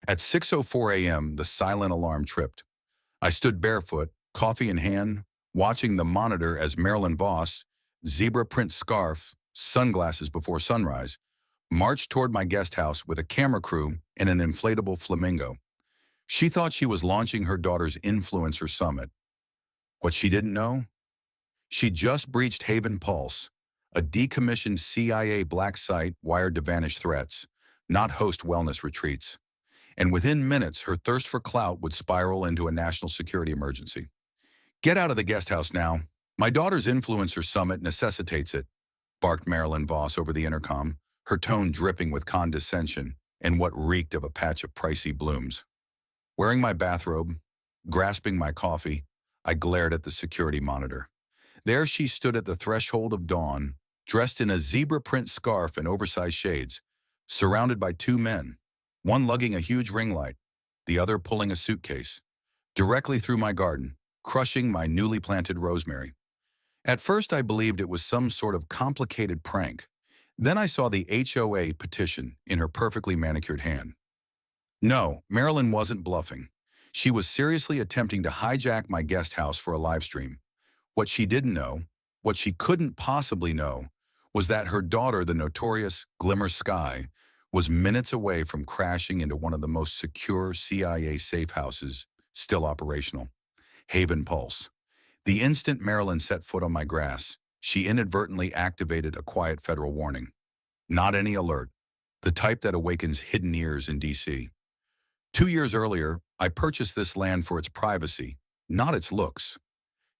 At 6:04 a.m., the silent alarm tripped. I stood barefoot, coffee in hand, watching the monitor as Marilyn Voss, zebra print scarf, sunglasses before sunrise, marched toward my guest house with a camera crew and an inflatable flamingo. She thought she was launching her daughter's influencer summit. What she didn't know? She just breached Haven Pulse, a decommissioned CIA black site wired to vanish threats, not host wellness retreats. And within minutes, her thirst for clout would spiral into a national security emergency. "Get out of the guest house now. My daughter's influencer summit necessitates it," barked Marilyn Voss over the intercom, her tone dripping with condescension and what reeked of a patch of pricey blooms. Wearing my bathrobe, grasping my coffee, I glared at the security monitor. There she stood at the threshold of dawn, dressed in a zebra print scarf and oversized shades, surrounded by two men, one lugging a huge ring light, the other pulling a suitcase, directly through my garden, crushing my newly planted rosemary. At first I believed it was some sort of complicated prank. Then I saw the HOA petition in her perfectly manicured hand. No, Marilyn wasn't bluffing. She was seriously attempting to hijack my guest house for a live stream. What she didn't know, what she couldn't possibly know, was that her daughter, the notorious Glimmer Sky, was minutes away from crashing into one of the most secure CIA safe houses still operational, Haven Pulse. The instant Marilyn set foot on my grass, she inadvertently activated a quiet federal warning. Not any alert, the type that awakens hidden ears in D.C. 2 years earlier, I purchased this land for its privacy, not its looks.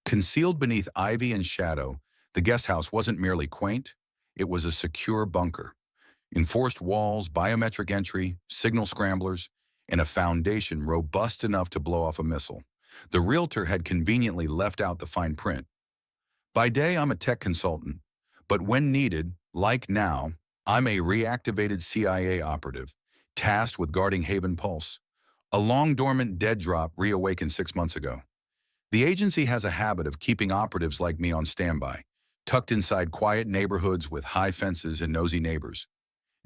Concealed beneath ivy and shadow, the guest house wasn't merely quaint, it was a secure bunker. Enforced walls, biometric entry, signal scramblers, and a foundation robust enough to blow off a missile. The realtor had conveniently left out the fine print. By day, I'm a tech consultant, but when needed, like now, I'm a reactivated CIA operative, tasked with guarding Haven Pulse, a long-dormant dead drop reawakened 6 months ago. The agency has a habit of keeping operatives like me on standby, tucked inside quiet neighborhoods with high fences and nosy neighbors.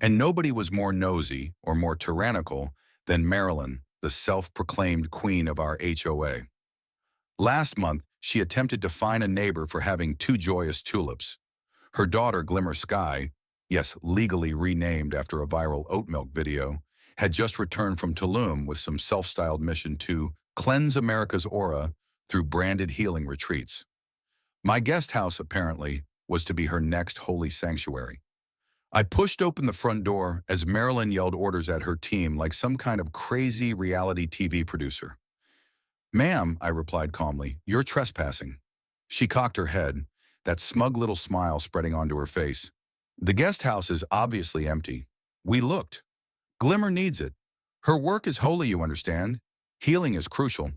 And nobody was more nosy or more tyrannical than Marilyn, the self-proclaimed queen of our HOA. Last month, she attempted to fine a neighbor for having two joyous tulips. Her daughter, Glimmer Sky, yes, legally renamed after a viral oat milk video, had just returned from Tulum with some self-styled mission to cleanse America's aura through branded healing retreats. My guest house, apparently, was to be her next holy sanctuary. I pushed open the front door as Marilyn yelled orders at her team like some kind of crazy reality TV producer. "Ma'am," I replied calmly, "you're trespassing." She cocked her head, that smug little smile spreading onto her face. "The guest house is obviously empty. We looked. Glimmer needs it. Her work is holy, you understand. Healing is crucial."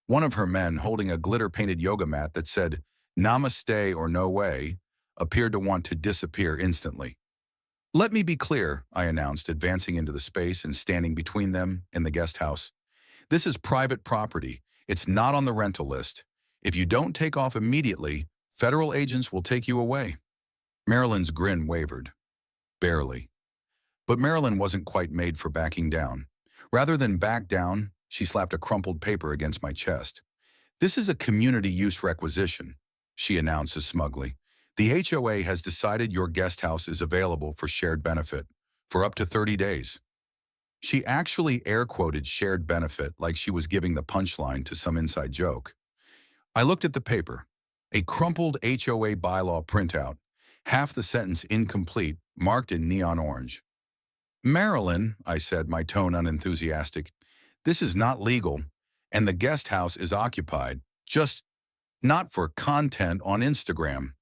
One of her men, holding a glitter-painted yoga mat that said, "Namaste or no way," appeared to want to disappear instantly. "Let me be clear," I announced, advancing into the space and standing between them and the guest house. "This is private property. It's not on the rental list. If you don't take off immediately, federal agents will take you away." Marilyn's grin wavered. Barely. But Marilyn wasn't quite made for backing down. Rather than back down, she slapped a crumpled paper against my chest. "This is a community use requisition," she announced smugly. "The HOA has decided your guest house is available for shared benefit for up to 30 days. She actually air-quoted shared benefit like she was giving the punchline to some inside joke. I looked at the paper, a crumpled HOA bylaw printout, half the sentence incomplete, marked in neon orange. "Marilyn," I said, my tone unenthusiastic, "this is not legal, and the guest house is occupied, just not for content on Instagram."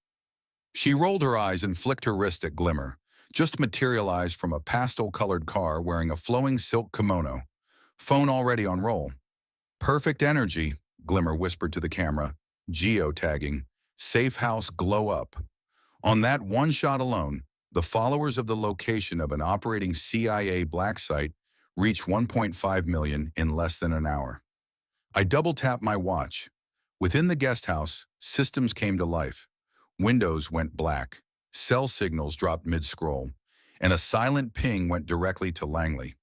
She rolled her eyes and flicked her wrist at Glimmer, just materialized from a pastel-colored car wearing a flowing silk kimono, phone already on roll. "Perfect energy," Glimmer whispered to the camera, geotagging, "Safehouse glow up." On that one shot alone, the followers of the location of an operating CIA black site reached 1.5 million in less than an hour. I double-tapped my watch. Within the guest house, systems came to life. Windows went black, cell signals dropped mid-scroll, and a silent ping went directly to Langley.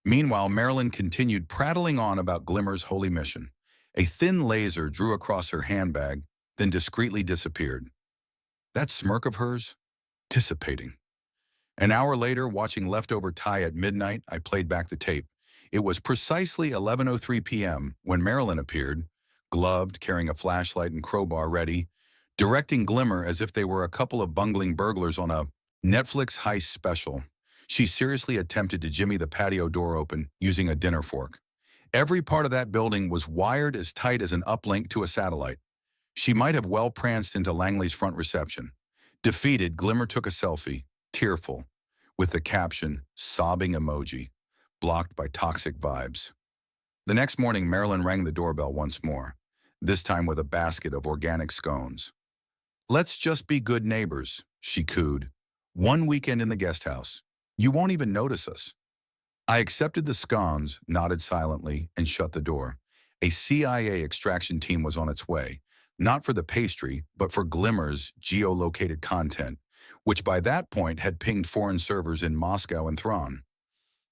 Meanwhile, Marilyn continued prattling on about Glimmer's holy mission. A thin laser drew across her handbag, then discreetly disappeared. That smirk of hers? Dissipating. An hour later, watching Leftover Tie at midnight, I played back the tape. It was precisely 11:03 p.m. when Marilyn appeared, gloved, carrying a flashlight and crowbar ready, directing Glimmer as if they were a couple of bungling burglars on a Netflix heist special. She seriously attempted to jimmy the patio door open using a dinner fork. Every part of that building was wired as tight as an uplink to a satellite. She might have well pranced into Langley's front reception. Defeated, Glimmer took a selfie, tearful, with the caption, sobbing emoji, blocked by toxic vibes. The next morning, Marilyn rang the doorbell once more, this time with a basket of organic scones. "Let's just be good neighbors," she cooed. "One weekend in the guest house. You won't even notice us." I accepted the scones, nodded silently, and shut the door. A CIA extraction team was on its way, not for the pastry, but for Glimmer's geolocated content, which by that point had pinged foreign servers in Moscow and Thrawn.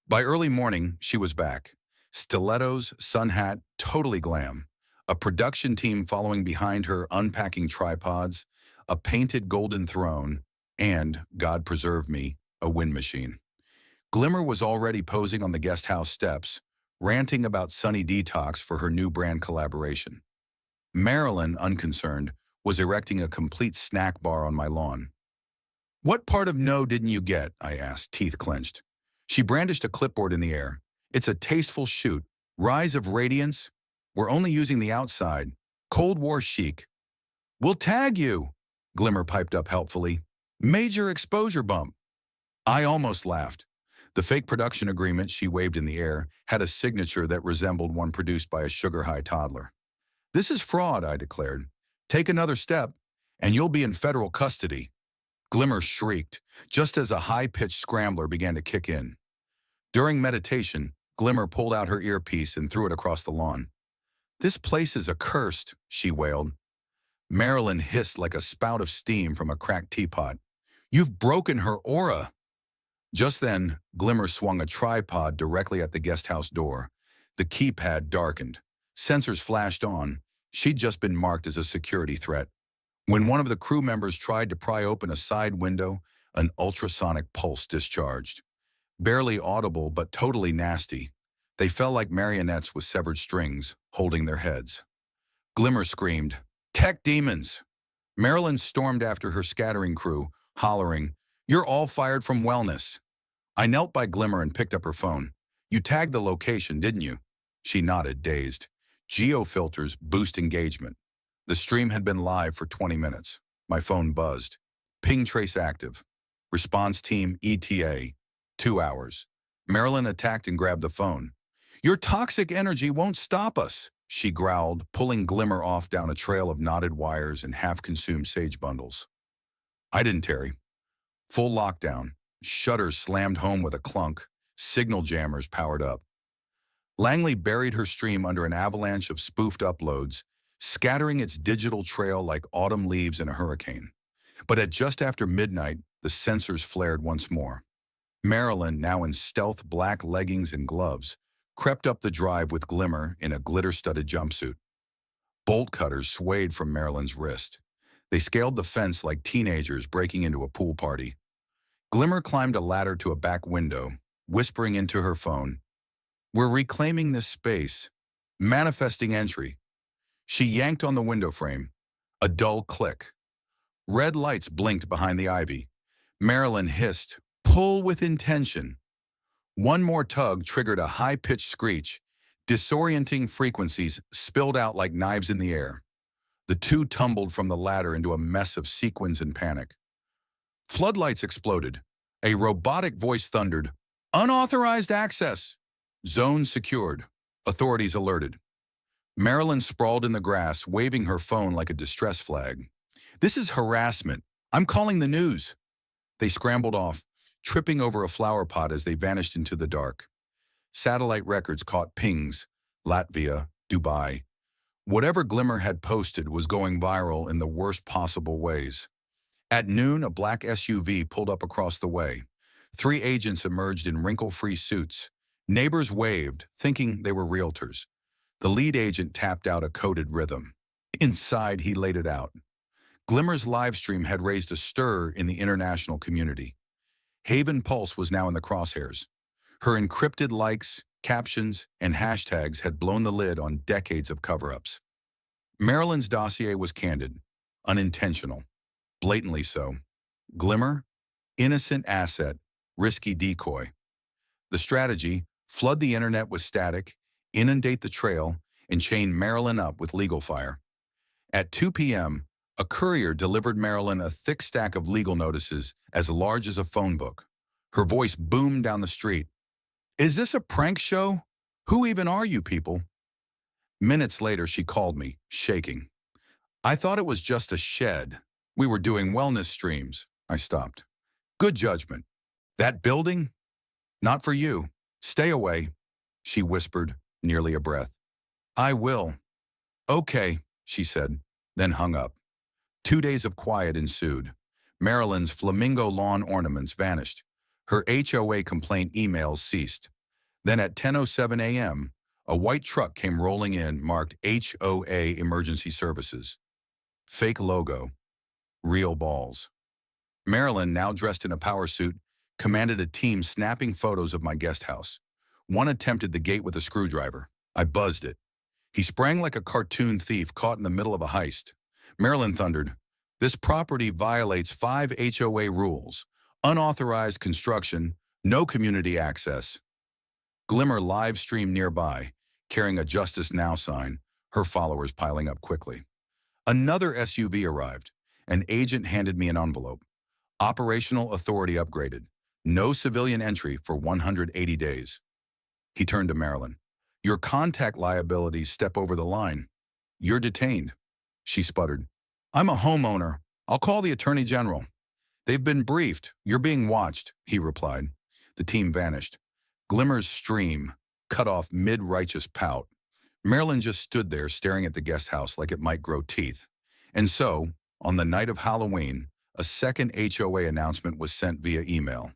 By early morning, she was back. Stilettos, sun hat, totally glam. A production team following behind her, unpacking tripods, a painted golden throne, and, God preserve me, a wind machine. Glimmer was already posing on the guest house steps, ranting about Sunny Detox for her new brand collaboration. Marilyn, unconcerned, was erecting a complete snack bar on my lawn. "What part of no didn't you get?" I asked, teeth clenched. She brandished a clipboard in the air. "It's a tasteful shoot. Rise of Radiance. We're only using the outside. Cold War chic." "We'll tag you," Glimmer piped up helpfully. "Major exposure bump." I almost laughed. The fake production agreement she waved in the air had a signature that resembled one produced by a sugar-high toddler. "This is fraud," I declared. "Take another step, and you'll be in federal custody." Glimmer shrieked, just as a high-pitched scrambler began to kick in. During meditation, Glimmer pulled out her earpiece and threw it across the lawn. "This place is accursed," she wailed. Marilyn hissed like a spout of steam from a cracked teapot. "You've broken her aura." Just then, Glimmer swung a tripod directly at the guest house door. The keypad darkened. Sensors flashed on. She'd just been marked as a security threat. When one of the crew members tried to pry open a side window, an ultrasonic pulse discharged. Barely audible, but totally nasty. They fell like marionettes with severed strings, holding their heads. Glimmer screamed, "Tech demons!" Marilyn stormed after her scattering crew, hollering, "You're all fired from wellness." I knelt by Glimmer and picked up her phone. "You tagged the location, didn't you?" She nodded, dazed. "Geofilters boost engagement." The stream had been live for 20 minutes. My phone buzzed. "Ping trace active. Response team ETA. 2 hours." Marilyn attacked and grabbed the phone. "Your toxic energy won't stop us," she growled, pulling Glimmer off down a trail of knotted wires and half-consumed sage bundles. I didn't tarry. Full lockdown. Shutters slammed home with a clunk. Signal jammers powered up. Langley buried her stream under an avalanche of spoofed uploads, scattering its digital trail like autumn leaves in a hurricane. But at just after midnight, the sensors flared once more. Marilyn, now in stealth black leggings and gloves, crept up the drive with Glimmer in a glitter-studded jumpsuit. Bolt cutters swayed from Marilyn's wrist. They scaled the fence like teenagers breaking into a pool party. Glimmer climbed a ladder to a back window, whispering into her phone, "We're reclaiming this space. Manifesting entry." She yanked on the window frame. A dull click. Red lights blinked behind the ivy. Marilyn hissed, "Pull with intention." One more tug triggered a high-pitched screech. Disorienting frequencies spilled out like knives in the air. The two tumbled from the ladder into a mess of sequins and panic. Floodlights exploded. A robotic voice thundered, "Unauthorized access! Zone secured. Authorities alerted." Marilyn sprawled in the grass, waving her phone like a distress flag. "This is harassment. I'm calling the news." They scrambled off, tripping over a flower pot as they vanished into the dark. Satellite records caught pings, Latvia, Dubai. Whatever Glimmer had posted was going viral in the worst possible ways. At noon, a black SUV pulled up across the way. 3 agents emerged in wrinkle-free suits. Neighbors waved, thinking they were realtors. The lead agent tapped out a coded rhythm. Inside, he laid it out. Glimmer's livestream had raised a stir in the international community. Haven Pulse was now in the crosshairs. Her encrypted likes, captions, and hashtags had blown the lid on decades of cover-ups. Marilyn's dossier was candid, unintentional, blatantly so. Glimmer, innocent asset, risky decoy. The strategy, flood the internet with static, inundate the trail, and chain Marilyn up with legal fire. At 2 p.m., a courier delivered Marilyn a thick stack of legal notices as large as a phone book. Her voice boomed down the street. "Is this a prank show? Who even are you people?" Minutes later, she called me, shaking. "I thought it was just a shed. We were doing wellness streams." I stopped. "Good judgment. That building? Not for you. Stay away," she whispered, nearly a breath. "I will." "Okay," she said, then hung up. 2 days of quiet ensued. Marilyn's flamingo lawn ornaments vanished. Her HOA complaint emails ceased. Then at 10:07 a.m., a white truck came rolling in marked HOA Emergency Services. Fake logo. Real balls. Marilyn, now dressed in a power suit, commanded a team snapping photos of my guest house. One attempted the gate with a screwdriver. I buzzed it. He sprang like a cartoon thief caught in the middle of a heist. Marilyn thundered, "This property violates 5 HOA rules. Unauthorized construction, no community access." Glimmer live streamed nearby, carrying a Justice Now sign, her followers piling up quickly. Another SUV arrived. An agent handed me an envelope. Operational authority upgraded. No civilian entry for 180 days. He turned to Marilyn. "Your contact liabilities step over the line. You're detained." She sputtered. "I'm a homeowner. I'll call the Attorney General." "They've been briefed. You're being watched," he replied. The team vanished. Glimmer's stream cut off mid-righteous pout. Marilyn just stood there staring at the guest house like it might grow teeth. And so, on the night of Halloween, a second HOA announcement was sent via email.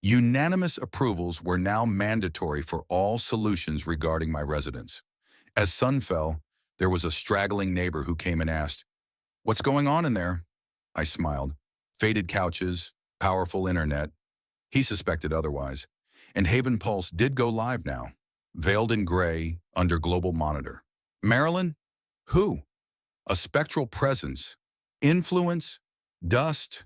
Unanimous approvals were now mandatory for all solutions regarding my residence. As sun fell, there was a straggling neighbor who came and asked, "What's going on in there?" I smiled. Faded couches, powerful internet. He suspected otherwise. And Haven Pulse did go live now, veiled in gray, under global monitor. Marilyn? Who? A spectral presence. Influence? Dust?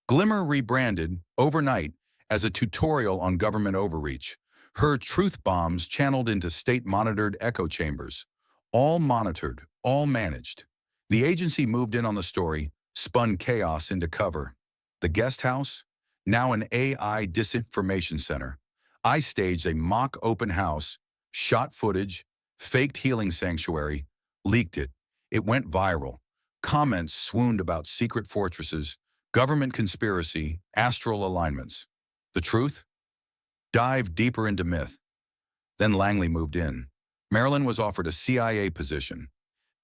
Glimmer rebranded, overnight, as a tutorial on government overreach. Her truth bombs channeled into state-monitored echo chambers. All monitored, all managed. The agency moved in on the story, spun chaos into cover. The guest house? Now an AI disinformation center. I staged a mock open house, shot footage, faked healing sanctuary, leaked it. It went viral. Comments swooned about secret fortresses, government conspiracy, astral alignments. The truth? Dive deeper into myth. Then Langley moved in. Marilyn was offered a CIA position.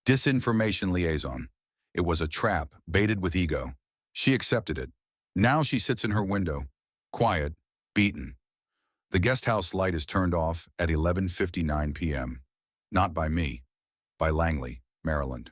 Disinformation liaison. It was a trap, baited with ego. She accepted it. Now she sits in her window, quiet, beaten. The guest house light is turned off at 11:59 p.m. Not by me, by Langley, Maryland.